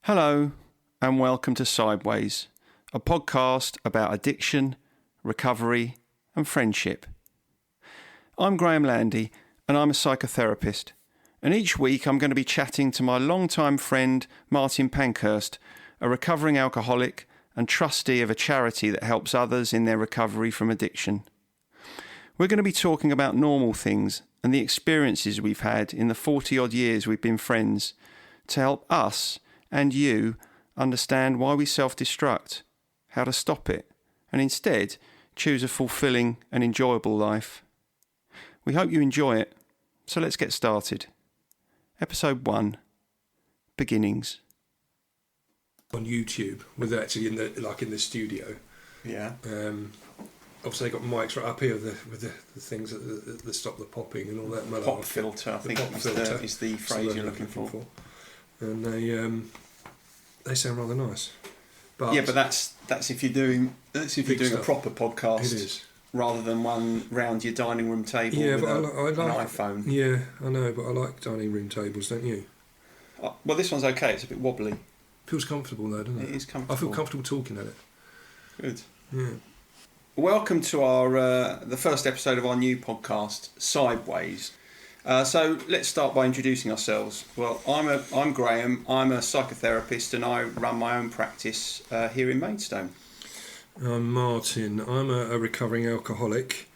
Hello, and welcome to Sideways, a podcast about addiction, recovery, and friendship. I'm Graham Landy, and I'm a psychotherapist. And each week I'm going to be chatting to my longtime friend Martin Pankhurst, a recovering alcoholic and trustee of a charity that helps others in their recovery from addiction. We're going to be talking about normal things and the experiences we've had in the 40-odd years we've been friends to help us and you understand why we self-destruct, how to stop it, and instead choose a fulfilling and enjoyable life. We hope you enjoy it, so let's get started. Episode 1, Beginnings. On YouTube, with actually in the studio. Yeah. Obviously, they got mics right up here with the things that stop the popping and all that. Pop filter, I think is the phrase you're looking for. And they sound rather nice. But yeah, but that's if you're doing a proper podcast. It is. Rather than one round your dining room table with an iPhone. Yeah, I know, but I like dining room tables, don't you? Well, this one's okay. It's a bit wobbly. Feels comfortable though, doesn't it? It is comfortable. I feel comfortable talking at it. Good. Yeah. Welcome to our the first episode of our new podcast, Sideways. So let's start by introducing ourselves. Well, I'm Graham. I'm a psychotherapist, and I run my own practice here in Maidstone. I'm Martin. I'm a recovering alcoholic,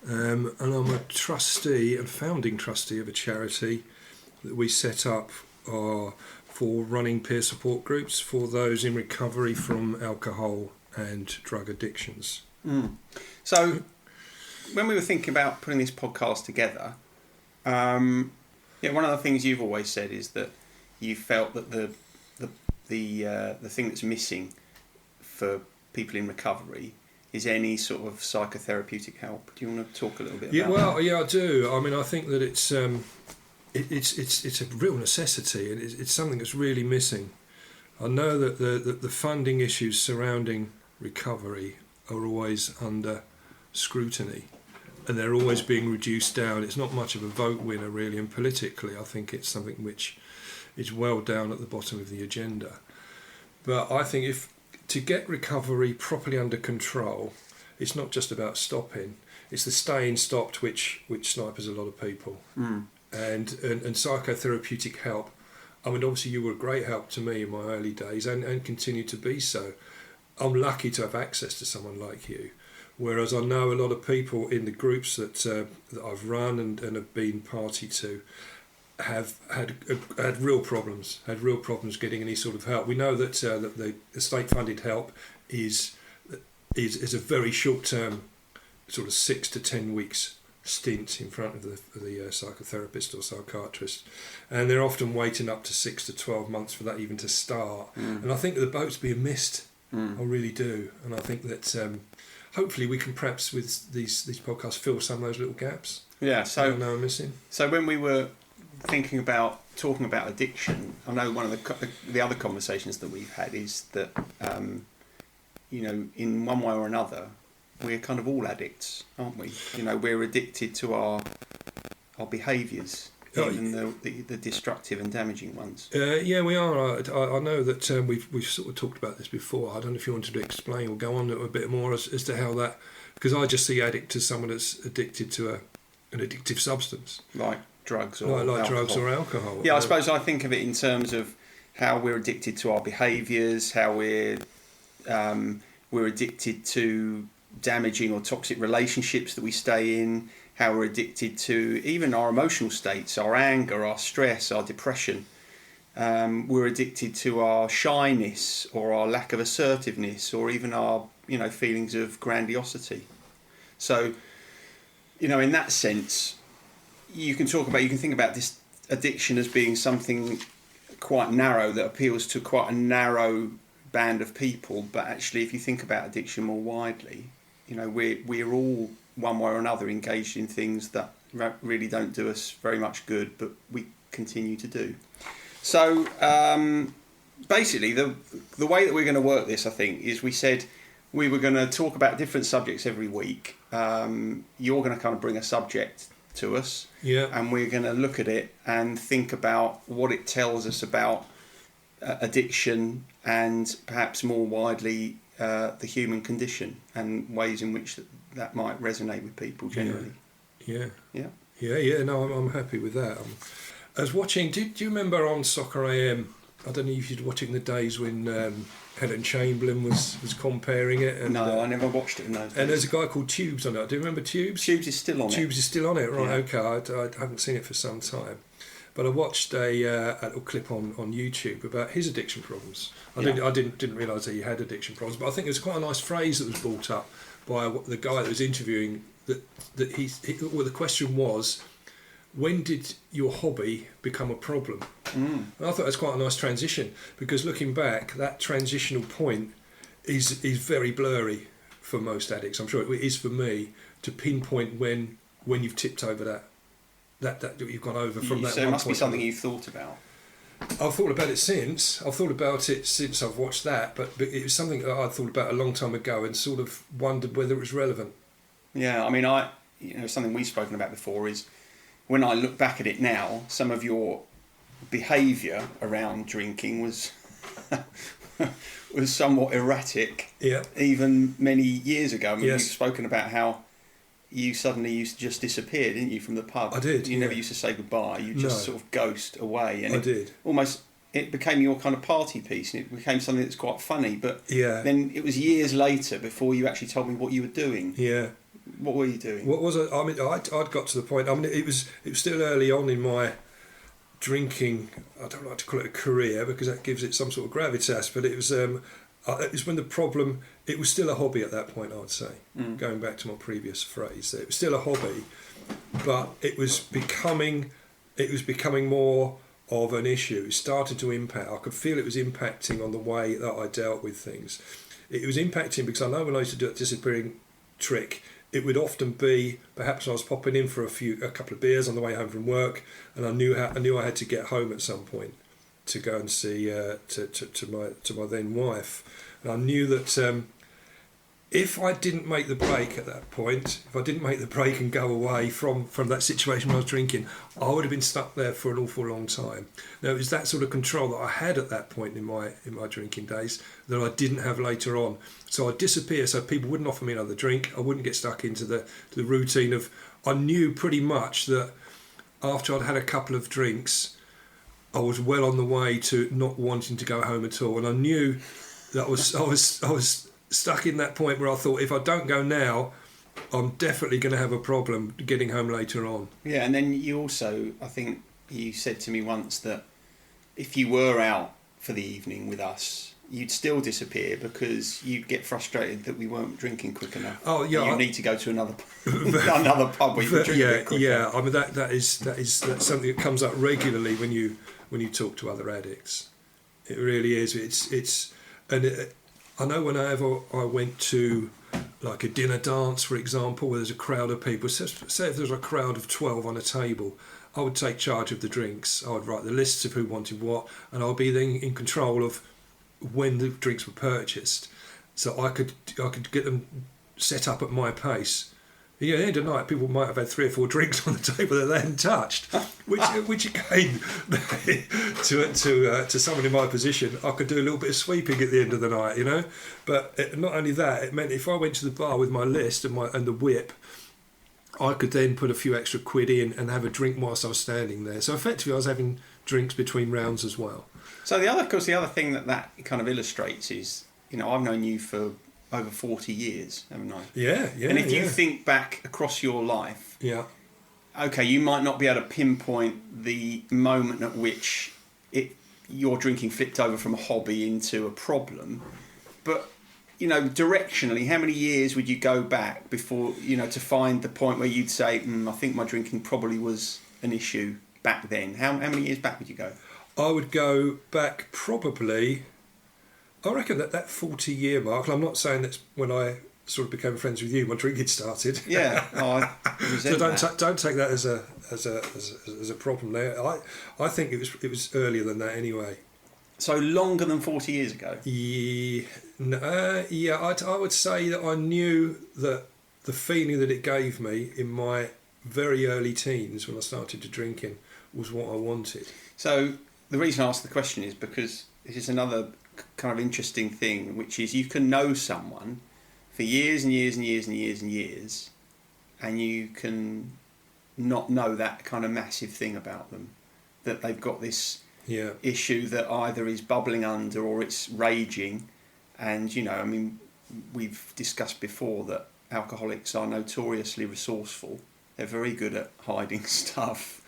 and I'm a trustee and founding trustee of a charity that we set up for running peer support groups for those in recovery from alcohol and drug addictions. So, when we were thinking about putting this podcast together, one of the things you've always said is that you felt that the thing that's missing for people in recovery is any sort of psychotherapeutic help. Do you want to talk a little bit about that? Yeah, I do. I mean, I think that it's a real necessity, and it's something that's really missing. I know that the funding issues surrounding recovery are always under scrutiny, and they're always being reduced down. It's not much of a vote winner, really, and politically I think it's something which is well down at the bottom of the agenda. But I think to get recovery properly under control, it's not just about stopping, it's the staying stopped which snipers a lot of people. And psychotherapeutic help. I mean, obviously you were a great help to me in my early days and continue to be so. I'm lucky to have access to someone like you, whereas I know a lot of people in the groups that I've run and have been party to have had real problems getting any sort of help. We know that the state-funded help is a very short-term, sort of 6 to 10 weeks stint in front of the psychotherapist or psychiatrist, and they're often waiting up to 6 to 12 months for that even to start. And I think that the boat's being missed. I really do, and I think that hopefully we can perhaps with these podcasts fill some of those little gaps. Yeah. So I know I'm missing. So when we were thinking about talking about addiction, I know one of the other conversations that we've had is that in one way or another we're kind of all addicts, aren't we? We're addicted to our behaviours, even the destructive and damaging ones. Yeah, we are. I know that we've sort of talked about this before. I don't know if you wanted to explain or go on a bit more as to how that, because I just see addict as someone that's addicted to an addictive substance, like drugs or alcohol. Drugs or alcohol. Yeah, I suppose I think of it in terms of how we're addicted to our behaviours, how we're addicted to damaging or toxic relationships that we stay in, how we're addicted to even our emotional states, our anger, our stress, our depression. We're addicted to our shyness or our lack of assertiveness or even our feelings of grandiosity. So, in that sense, you can think about this addiction as being something quite narrow that appeals to quite a narrow band of people. But actually, if you think about addiction more widely, we're all one way or another engaged in things that really don't do us very much good, but we continue to do. So basically, the way that we're going to work this, I think, is we said we were going to talk about different subjects every week. You're going to kind of bring a subject to us, yeah, and we're going to look at it and think about what it tells us about addiction and perhaps more widely the human condition and ways in which that might resonate with people generally. Yeah. No, I'm happy with that. I was watching. Do you remember on Soccer AM? I don't know if you're watching the days when Helen Chamberlain was comparing it. And, no, I never watched it in those days. And there's a guy called Tubes on it. Do you remember Tubes? Tubes is still on it. Tubes is still on it, right? Yeah. Okay, I haven't seen it for some time. But I watched a little clip on YouTube about his addiction problems. I didn't realise that he had addiction problems, but I think there's quite a nice phrase that was brought up by the guy that was interviewing. That well, the question was, when did your hobby become a problem? And I thought that's quite a nice transition, because looking back, that transitional point is very blurry for most addicts. I'm sure it is for me to pinpoint when you've tipped over that you've gone over from that. So it must be something you've thought about. I've thought about it since. I've watched that, but it was something that I thought about a long time ago and sort of wondered whether it was relevant. Yeah, I mean, something we've spoken about before is when I look back at it now, some of your behaviour around drinking was was somewhat erratic. Yeah. Even many years ago. I mean, yes. You've spoken about how you suddenly used to just disappear, didn't you, from the pub? I did. You never used to say goodbye. You just sort of ghost away. And I did. Almost, it became your kind of party piece, and it became something that's quite funny. But yeah. Then it was years later before you actually told me what you were doing. Yeah. What were you doing? What was it? I mean, I'd got to the point. I mean, it was still early on in my drinking. I don't like to call it a career because that gives it some sort of gravitas. But it was when the problem. It was still a hobby at that point, I would say. Going back to my previous phrase, it was still a hobby, but it was becoming more of an issue. It started to impact. I could feel it was impacting on the way that I dealt with things. It was impacting because I know when I used to do that disappearing trick, it would often be perhaps I was popping in for a couple of beers on the way home from work, and I knew I had to get home at some point to go and see to my then wife, and I knew that if I didn't make the break at that point, if I didn't make the break and go away from that situation when I was drinking, I would have been stuck there for an awful long time. Now, it was that sort of control that I had at that point in my drinking days that I didn't have later on. So I'd disappear so people wouldn't offer me another drink. I wouldn't get stuck into the routine of... I knew pretty much that after I'd had a couple of drinks, I was well on the way to not wanting to go home at all. And I knew that I was stuck in that point where I thought, if I don't go now, I'm definitely going to have a problem getting home later on. Yeah, and then you also, I think you said to me once that if you were out for the evening with us, you'd still disappear because you'd get frustrated that we weren't drinking quick enough. Oh yeah, you need to go to another pub where you can drink a bit quicker. Yeah. I mean that's something that comes up regularly when you talk to other addicts. It really is. I know whenever I went to like a dinner dance, for example, where there's a crowd of people, say if there's a crowd of 12 on a table, I would take charge of the drinks. I would write the lists of who wanted what, and I would be then in control of when the drinks were purchased. So I could get them set up at my pace. Yeah, at the end of the night, people might have had 3 or 4 drinks on the table that they hadn't touched, which again, to someone in my position, I could do a little bit of sweeping at the end of the night, you know. But not only that, it meant if I went to the bar with my list and the whip, I could then put a few extra quid in and have a drink whilst I was standing there. So effectively, I was having drinks between rounds as well. So the other thing that kind of illustrates is, you know, I've known you for over 40 years, haven't I? Yeah. And if you think back across your life, yeah, okay, you might not be able to pinpoint the moment at which your drinking flipped over from a hobby into a problem, but you know, directionally, how many years would you go back before, you know, to find the point where you'd say, I think my drinking probably was an issue back then? How many years back would you go? I would go back probably, I reckon that 40-year mark, and I'm not saying that's when I sort of became friends with you, my drinking started. Yeah, I resent so don't take that as a problem there. I think it was earlier than that anyway. So longer than 40 years ago? I would say that I knew that the feeling that it gave me in my very early teens when I started to drinking was what I wanted. So the reason I asked the question is because is another kind of interesting thing, which is you can know someone for years and years and years and years and years, and you can not know that kind of massive thing about them, that they've got this issue that either is bubbling under or it's raging. And, you know, I mean, we've discussed before that alcoholics are notoriously resourceful. They're very good at hiding stuff.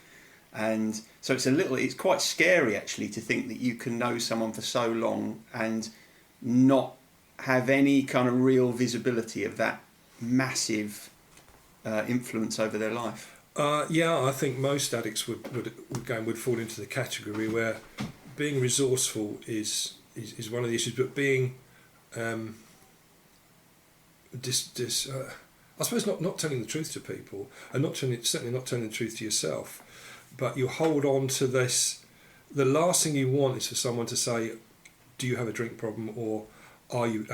And so it's quite scary actually to think that you can know someone for so long and not have any kind of real visibility of that massive influence over their life. I think most addicts would fall into the category where being resourceful is one of the issues, but being I suppose not telling the truth to people, and certainly not telling the truth to yourself, but you hold on to this. The last thing you want is for someone to say, "Do you have a drink problem?" or "Are you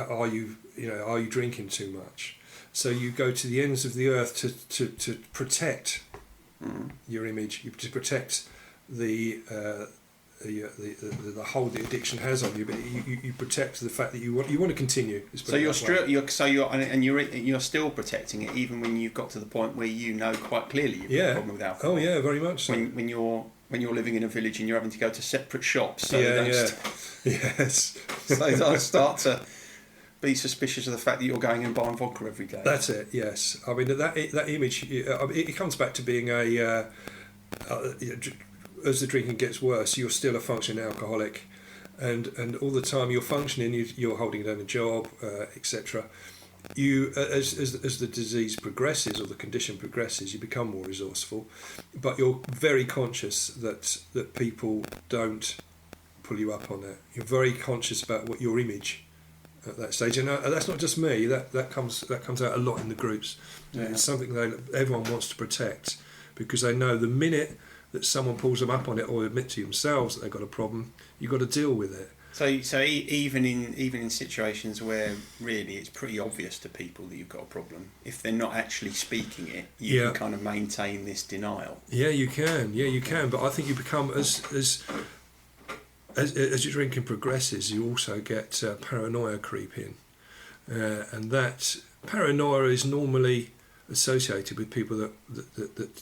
drinking too much?" So you go to the ends of the earth to protect your image, to protect the hold the addiction has on you, but you protect the fact that you want to continue. So you're still protecting it even when you've got to the point where you know quite clearly you've got a problem with alcohol. Oh yeah, very much so. When you're living in a village and you're having to go to separate shops, so yes. So they don't start to be suspicious of the fact that you're going and buying vodka every day. That's it. Yes, I mean that image. It comes back to being as the drinking gets worse, you're still a functioning alcoholic, and all the time you're functioning, you're holding down a job, etc. You, as the disease progresses or the condition progresses, you become more resourceful, but you're very conscious that people don't pull you up on that. You're very conscious about what your image at that stage, and that's not just me. That comes out a lot in the groups. Yeah. It's something that everyone wants to protect, because they know the minute that someone pulls them up on it or admit to themselves that they've got a problem, you've got to deal with it. So even in situations where really it's pretty obvious to people that you've got a problem, if they're not actually speaking it, you can kind of maintain this denial. Yeah, you can. But I think you become as your drinking progresses, you also get paranoia creep in, and that paranoia is normally associated with people that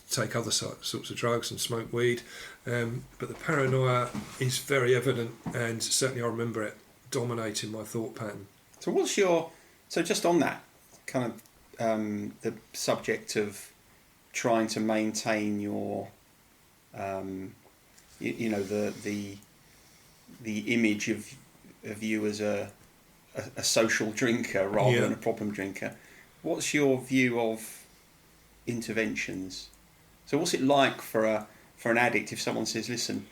take other sorts of drugs and smoke weed, but the paranoia is very evident, and certainly I remember it dominating my thought pattern. So just on that kind of the subject of trying to maintain your the image of you as a social drinker rather than a problem drinker. What's your view of interventions? So what's it like for an addict if someone says, "Listen,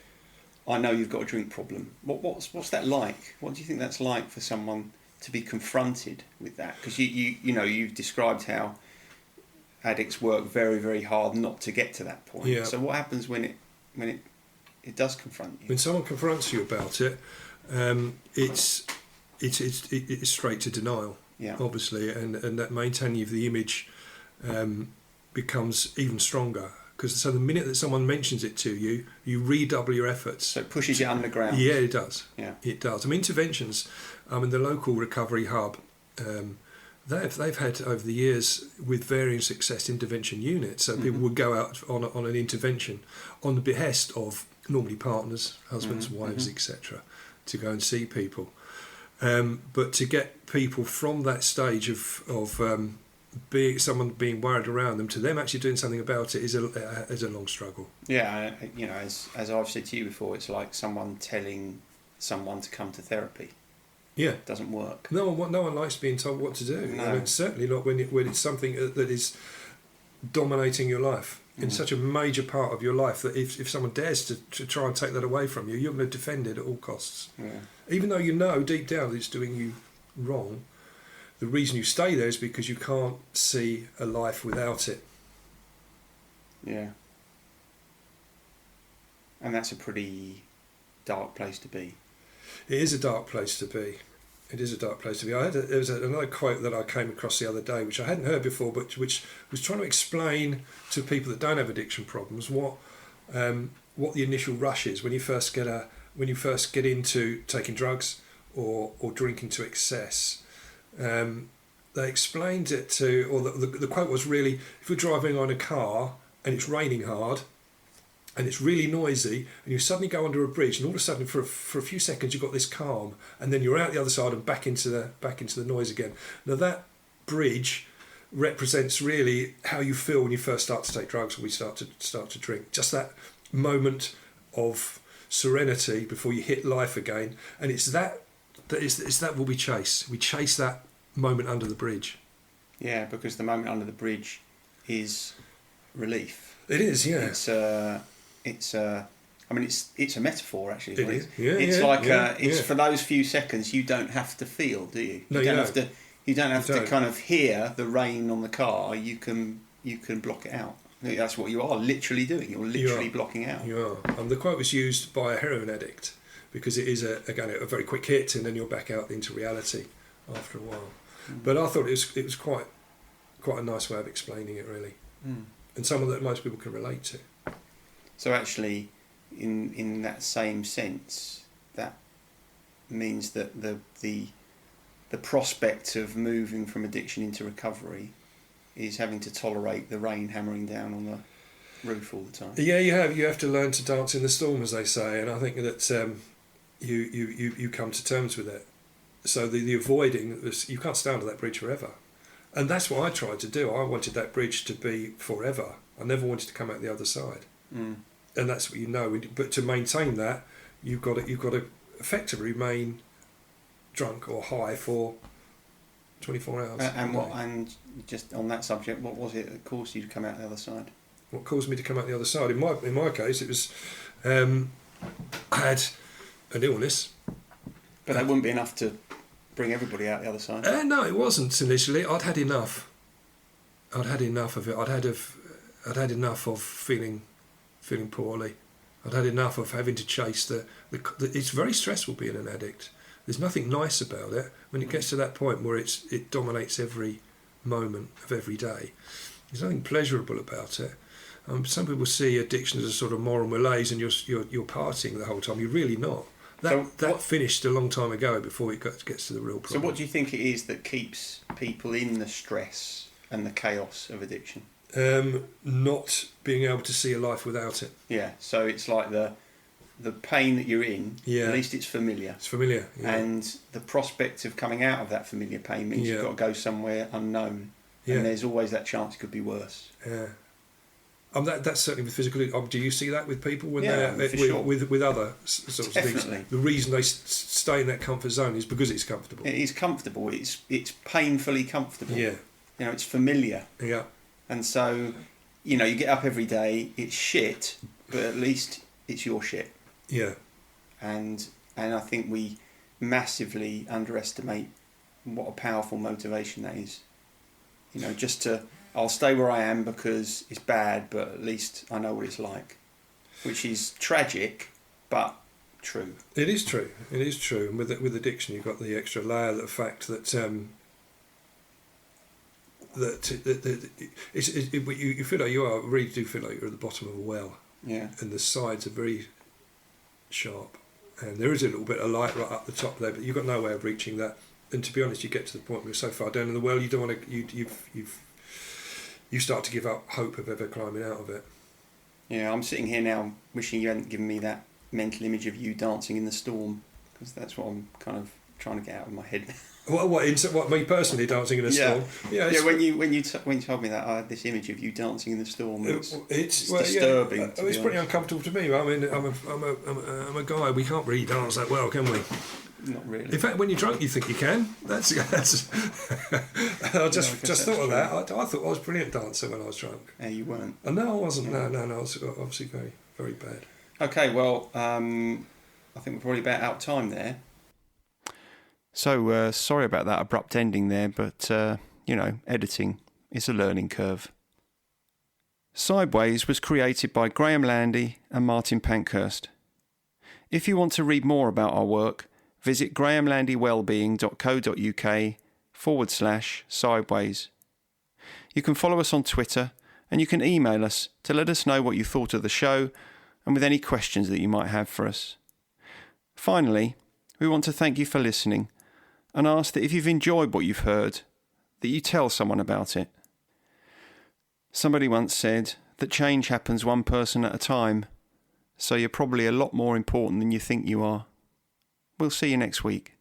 I know you've got a drink problem." What's that like? What do you think that's like for someone to be confronted with that? Because you've described how addicts work very, very hard not to get to that point. Yeah. So what happens when it does confront you? When someone confronts you about it, it's straight to denial. Yeah. Obviously, and that maintaining of the image becomes even stronger, because so the minute that someone mentions it to you, you redouble your efforts. So it pushes you underground. Yeah, it does. Yeah, it does. I mean, interventions. In the local recovery hub, they've had over the years with varying success intervention units. So people would go out on an intervention on the behest of normally partners, husbands, wives, etc., to go and see people. But to get people from that stage of someone being worried around them to them actually doing something about it is a long struggle. Yeah, as I've said to you before, it's like someone telling someone to come to therapy. Yeah, it doesn't work. No one likes being told what to do. No. I mean, certainly not when it's something that is dominating your life. In such a major part of your life that if someone dares to try and take that away from you, you're going to defend it at all costs. Yeah. Even though you know deep down that it's doing you wrong, the reason you stay there is because you can't see a life without it. Yeah. And that's a pretty dark place to be. It is a dark place to be. There was another quote that I came across the other day, which I hadn't heard before, but which was trying to explain to people that don't have addiction problems what the initial rush is when you first get a when you first get into taking drugs or drinking to excess. They explained it to, or the quote was really, if you're driving on a car and it's raining hard and it's really noisy and you suddenly go under a bridge and all of a sudden for a few seconds you've got this calm and then you're out the other side and back into the noise again. Now that bridge represents really how you feel when you first start to take drugs or we start to drink. Just that moment of serenity before you hit life again, and it's that what we chase. We chase that moment under the bridge. Yeah, because the moment under the bridge is relief. It is, yeah. It's a metaphor actually. It is. Yeah, It's for those few seconds you don't have to feel, do you? No, you don't you have to. You don't have to kind of hear the rain on the car. You can block it out. That's what you are literally doing. You're literally blocking out. You are. The quote was used by a heroin addict because it is a very quick hit, and then you're back out into reality after a while. But I thought it was quite a nice way of explaining it, really, and something that most people can relate to. So actually, in that same sense, that means that the prospect of moving from addiction into recovery is having to tolerate the rain hammering down on the roof all the time. Yeah, you have to learn to dance in the storm, as they say, and I think that you come to terms with it. So the avoiding, you can't stay under that bridge forever, and that's what I tried to do. I wanted that bridge to be forever. I never wanted to come out the other side, and that's what you know. But to maintain that, you've got to effectively remain drunk or high for 24 hours. And just on that subject, what was it that caused you to come out the other side? What caused me to come out the other side? In my case, it was I had an illness. But that wouldn't be enough to bring everybody out the other side. No, it wasn't initially. I'd had enough. I'd had enough of it. I'd had enough of feeling poorly. I'd had enough of having to chase the. It's very stressful being an addict. There's nothing nice about it. When it gets to that point where it dominates every moment of every day, there's nothing pleasurable about it. Some people see addiction as a sort of moral malaise, and you're partying the whole time. You're really not. That finished a long time ago before it gets to the real problem. So what do you think it is that keeps people in the stress and the chaos of addiction? Not being able to see a life without it. Yeah, so it's like the pain that you're in, at least it's familiar. It's familiar, yeah. And the prospect of coming out of that familiar pain means you've got to go somewhere unknown. Yeah. And there's always that chance it could be worse. Yeah. That's certainly with physical. Do you see that with people when they're sure. with other sorts of things? The reason they stay in that comfort zone is because it's comfortable. It is comfortable. It's painfully comfortable. Yeah. It's familiar. Yeah. And so, you get up every day. It's shit, but at least it's your shit. Yeah. And I think we massively underestimate what a powerful motivation that is. I'll stay where I am because it's bad, but at least I know what it's like. Which is tragic, but true. It is true. And with addiction, you've got the extra layer of the fact that you feel like really do feel like you're at the bottom of a well. Yeah. And the sides are very sharp, and there is a little bit of light right up the top there, but you've got no way of reaching that. And to be honest, you get to the point where you're so far down in the well, you don't want to. You start to give up hope of ever climbing out of it. Yeah, I'm sitting here now wishing you hadn't given me that mental image of you dancing in the storm, because that's what I'm kind of trying to get out of my head. What me personally dancing in a storm? Yeah. When you told me that, I had this image of you dancing in the storm. It's disturbing. Yeah, it's pretty uncomfortable to me. I mean, I'm a guy. We can't really dance that well, can we? Not really. In fact, when you're drunk, you think you can. That's. I just thought of that. I thought I was a brilliant dancer when I was drunk. Yeah, you weren't. No, I wasn't. No. I was obviously very, very bad. Okay, well, I think we're probably about out of time there. So, sorry about that abrupt ending there, but, editing is a learning curve. Sideways was created by Graham Landy and Martin Pankhurst. If you want to read more about our work, visit grahamlandywellbeing.co.uk/sideways. You can follow us on Twitter, and you can email us to let us know what you thought of the show and with any questions that you might have for us. Finally, we want to thank you for listening and ask that if you've enjoyed what you've heard, that you tell someone about it. Somebody once said that change happens one person at a time, so you're probably a lot more important than you think you are. We'll see you next week.